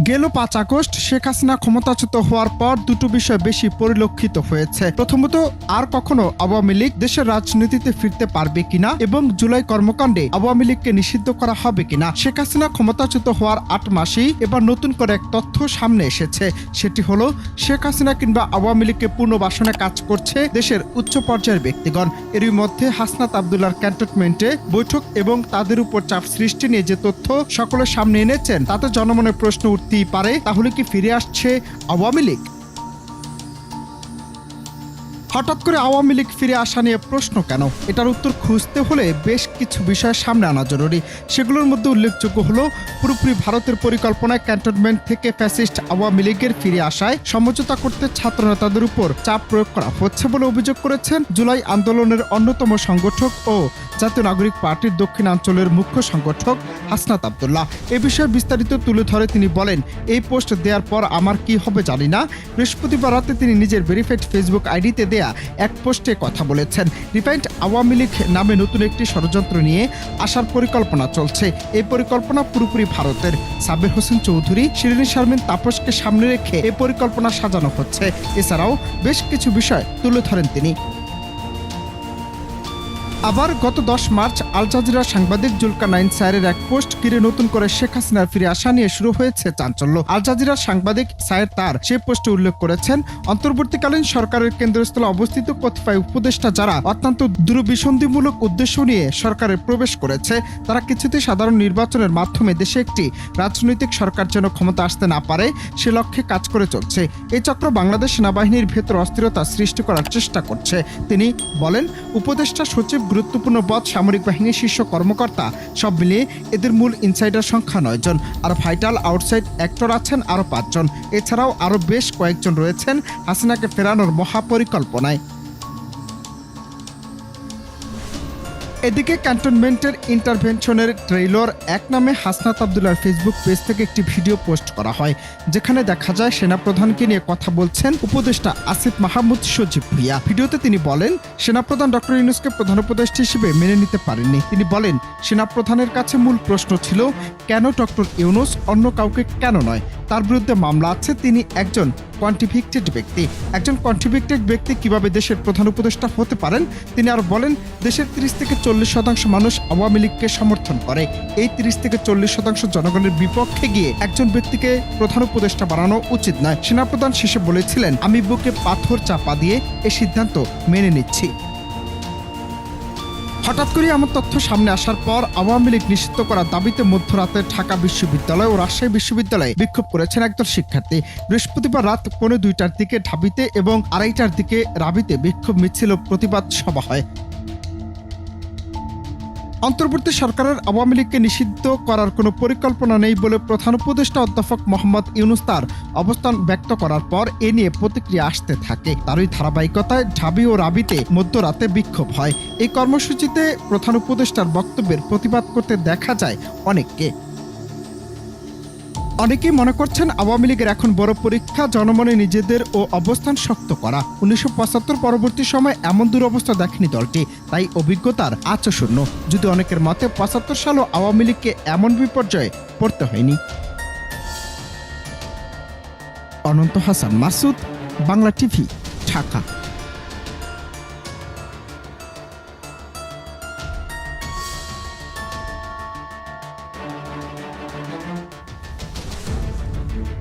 গেল ৫ আগস্ট শেখ হাসিনা ক্ষমতাচ্যুত হওয়ার পর দুটো বিষয় বেশি পরিলক্ষিত হয়েছে। প্রথমত, আর কখনো আওয়ামী লীগ দেশের রাজনীতিতে ফিরতে পারবে কিনা এবং জুলাই কর্মকাণ্ডে আওয়ামী লীগকে নিষিদ্ধ করা হবে কিনা। শেখ হাসিনা ক্ষমতাচ্যুত হওয়ার ৮ মাসেই এবার নতুন করে এক তথ্য সামনে এসেছে। সেটি হলো শেখ হাসিনা কিংবা আওয়ামী লীগকে পুনর্বাসনে কাজ করছে দেশের উচ্চ পর্যায়ের ব্যক্তিগণ। এরই মধ্যে হাসনাত আবদুল্লাহর ক্যান্টনমেন্টে বৈঠক এবং তাদের উপর চাপ সৃষ্টি নিয়ে যে তথ্য সকলের সামনে এনেছেন, তাতে জনমনে প্রশ্ন উঠতেই পারে, তাহলে কি ফিরে আসছে আওয়ামী লীগ? হঠাৎ করে আওয়ামী লীগ ফিরে আসা নিয়ে প্রশ্ন কেন? এটার উত্তর খুঁজতে হলে বেশ কিছু বিষয় সামনে আনা জরুরি। সেগুলোর মধ্যে উল্লেখযোগ্য হলো, পুরোপুরি ভারতের পরিকল্পনায় ক্যান্টনমেন্ট থেকে ফ্যাসিস্ট আওয়ামী লীগের ফিরে আসায় সমঝোতা করতে ছাত্র নেতাদের উপর চাপ প্রয়োগ করা হচ্ছে বলে অভিযোগ করেছেন জুলাই আন্দোলনের অন্যতম সংগঠক ও জাতীয় নাগরিক পার্টির দক্ষিণাঞ্চলের মুখ্য সংগঠক হাসনাত আবদুল্লাহ। এ বিষয়ে বিস্তারিত তুলে ধরে তিনি বলেন, এই পোস্ট দেওয়ার পর আমার কি হবে জানি না। বৃহস্পতিবার রাতে তিনি নিজের ভেরিফাইড ফেসবুক আইডিতে দেয়া এক পোস্টে কথা বলেছেন, রিফাইন্ড আওয়ামী লীগ নামে নতুন একটি ষড়যন্ত্র নিয়ে আসার পরিকল্পনা চলছে। এই পরিকল্পনা পুরোপুরি ভারতের। সাব্বির হোসেন চৌধুরী, শিরিন শারমিন তাপসকে সামনে রেখে এই পরিকল্পনা সাজানো হচ্ছে। এছাড়াও বেশ কিছু বিষয় তুলে ধরেন তিনি। আবার গত ১০ মার্চ আল জাজিরার সাংবাদিক জুলকারনাইন সায়েরের এক পোস্ট ঘিরে নতুন করে শেখ হাসিনার ফিরে আসা নিয়ে শুরু হয়েছে চাঞ্চল্য। আল জাজিরার সাংবাদিক সায়ের তার সেই পোস্টে উল্লেখ করেছেন, অন্তর্বর্তীকালীন সরকারের কেন্দ্রস্থলে অবস্থিত কতিপয় উপদেষ্টা যারা অত্যন্ত দূরভিসন্ধিমূলক উদ্দেশ্য নিয়ে সরকারে প্রবেশ করেছে, তারা কিছুতেই সাধারণ নির্বাচনের মাধ্যমে দেশে একটি রাজনৈতিক সরকার যেন ক্ষমতা আসতে না পারে সে লক্ষ্যে কাজ করে চলছে। এই চক্র বাংলাদেশ সেনাবাহিনীর ভেতর অস্থিরতা সৃষ্টি করার চেষ্টা করছে। তিনি বলেন, উপদেষ্টা সচিব, গুরুত্বপূর্ণ পদ, সামরিক বাহিনীর শীর্ষ কর্মকর্তা সব মিলিয়ে এদের মূল ইনসাইডার সংখ্যা ৯ জন, আর ভাইটাল আউটসাইড অ্যাক্টর আছেন আরও ৫ জন। এছাড়াও আরও বেশ কয়েকজন রয়েছেন হাসিনাকে ফেরানোর মহাপরিকল্পনায়। এদিকে ক্যান্টনমেন্টের ইন্টারভেনশনের ট্রেইলর এক নামে হাসনাত আবদুল্লাহর ফেসবুক পেজ থেকে একটি ভিডিও পোস্ট করা হয়, যেখানে দেখা যায় সেনাপ্রধানকে নিয়ে কথা বলছেন উপদেষ্টা আসিফ মাহমুদ সজীব ভুঁইয়া। ভিডিওতে তিনি বলেন, সেনাপ্রধান ডক্টর ইউনূসকে প্রধান উপদেষ্টা হিসেবে মেনে নিতে পারেননি। তিনি বলেন, সেনাপ্রধানের কাছে মূল প্রশ্ন ছিল কেন ডক্টর ইউনূস, অন্য কাউকে কেন নয়? তার বিরুদ্ধে মামলা আছে, তিনি একজন কন্ট্রিভিক্টেড ব্যক্তি। একজন কন্ট্রিভিক্টেড ব্যক্তি কিভাবে দেশের প্রধান উপদেষ্টা হতে পারেন? তিনি আর বলেন, দেশের ৩০ থেকে ৪০% মানুষ আওয়ামী লীগকে সমর্থন করে। এই ৩০ থেকে ৪০% জনগণের বিপক্ষে গিয়ে একজন ব্যক্তিকে প্রধান উপদেষ্টা বানানো উচিত নয়। সেনাপ্রধান শেষে বলেছিলেন, আমি বুকে পাথর চাপা দিয়ে এই সিদ্ধান্ত মেনে নিচ্ছি। হঠাৎ করে এমন তথ্য সামনে আসার পর আওয়ামী লীগ নিষিদ্ধ করার দাবিতে মধ্যরাতে ঢাকা বিশ্ববিদ্যালয় ও রাজশাহী বিশ্ববিদ্যালয়ে বিক্ষোভ করেছেন একদল শিক্ষার্থী। বৃহস্পতিবার রাত ২:৩০টার দিকে ঢাবিতে এবং ২:৩০টার দিকে রাবিতে বিক্ষোভ মিছিল ও প্রতিবাদ সভা হয়। অন্তর্বর্তী সরকারের আওয়ামী লীগকে নিষিদ্ধ করার কোনো পরিকল্পনা নেই বলে প্রধান উপদেষ্টা অধ্যাপক মোহাম্মদ ইউনূস তার অবস্থান ব্যক্ত করার পর এ নিয়ে প্রতিক্রিয়া আসতে থাকে। তারই ধারাবাহিকতায় ঢাবি ও রাবিতে মধ্যরাতে বিক্ষোভ হয়। এই কর্মসূচিতে প্রধান উপদেষ্টার বক্তব্যের প্রতিবাদ করতে দেখা যায় অনেককে। অনেকেই মনে করছেন, আওয়ামী লীগের এখন বড় পরীক্ষা জনমনে নিজেদের ও অবস্থান শক্ত করা। ১৯৭৫ পরবর্তী সময় এমন দুরবস্থা দেখেনি দলটি, তাই অভিজ্ঞতার আচশূন্য। যদি অনেকের মতে ৭৫ সালও আওয়ামী লীগকে এমন বিপর্যয়ে পড়তে হয়নি। অনন্ত হাসান মাসুদ, বাংলা টিভি, ঢাকা।